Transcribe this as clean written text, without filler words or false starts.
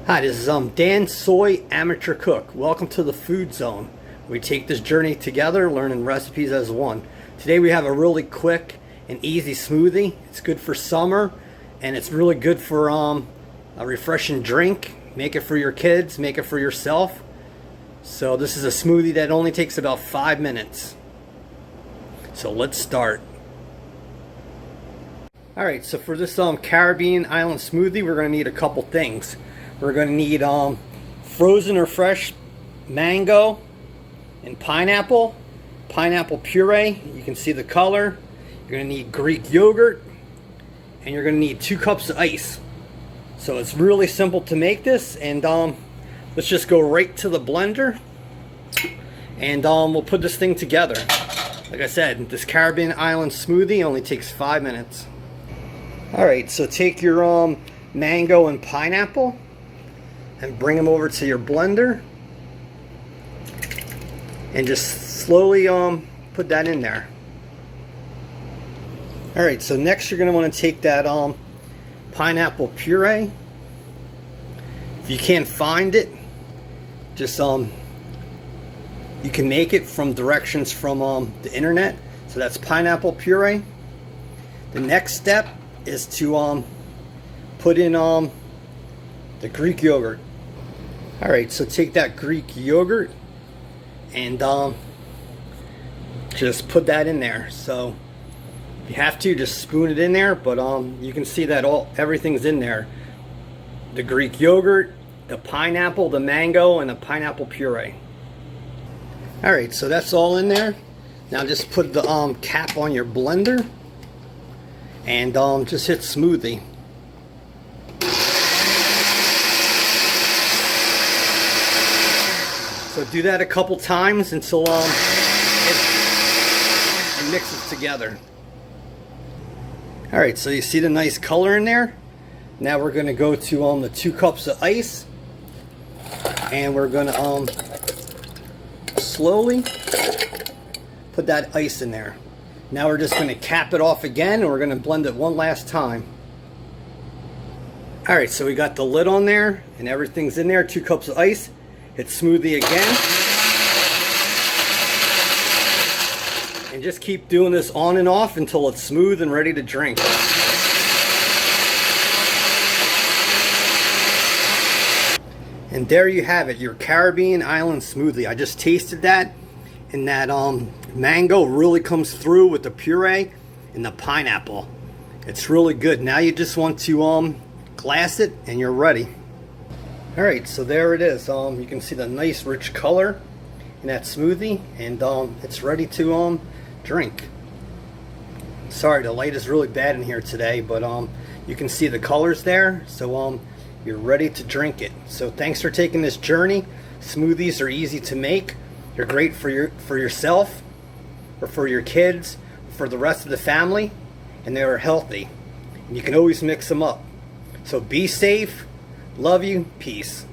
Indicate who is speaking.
Speaker 1: Hi, this is Dansoy Amateur Cook. Welcome to the Food Zone. We take this journey together, learning recipes as one. Today we have a really quick and easy smoothie. It's good for summer, and it's really good for a refreshing drink. Make it for your kids, make it for yourself. So this is a smoothie that only takes about 5 minutes. So let's start. Alright, so for this Caribbean Island Smoothie, we're going to need a couple things. We're going to need frozen or fresh mango and pineapple puree. You can see the color. You're going to need Greek yogurt, and you're going to need 2 cups of ice. So it's really simple to make this, and let's just go right to the blender, and we'll put this thing together. Like I said, this Caribbean Island Smoothie only takes 5 minutes. Alright, so take your mango and pineapple and bring them over to your blender and just slowly put that in there. Alright, so next you're going to want to take that pineapple puree. If you can't find it, just you can make it from directions from the internet. So that's pineapple puree. The next step is to put in the Greek yogurt. Alright, so take that Greek yogurt and just put that in there. So if you have to, just spoon it in there, but you can see that everything's in there. The Greek yogurt, the pineapple, the mango, and the pineapple puree. Alright, so that's all in there. Now just put the cap on your blender and just hit smoothie. So do that a couple times until you mix it together. Alright, so you see the nice color in there. Now we're going to go to the 2 cups of ice, and we're going to slowly put that ice in there. Now we're just going to cap it off again, and we're going to blend it one last time. Alright, so we got the lid on there and everything's in there. 2 cups of ice. Hit smoothie again. And just keep doing this on and off until it's smooth and ready to drink. And there you have it, your Caribbean Island Smoothie. I just tasted that, and that mango really comes through with the puree and the pineapple. It's really good. Now you just want to glass it and you're ready. Alright, so there it is. You can see the nice rich color in that smoothie, and it's ready to drink. Sorry, the light is really bad in here today, but you can see the colors there, so you're ready to drink it. So thanks for taking this journey. Smoothies are easy to make. They're great for yourself, or for your kids, for the rest of the family, and they are healthy. And you can always mix them up. So be safe. Love you. Peace.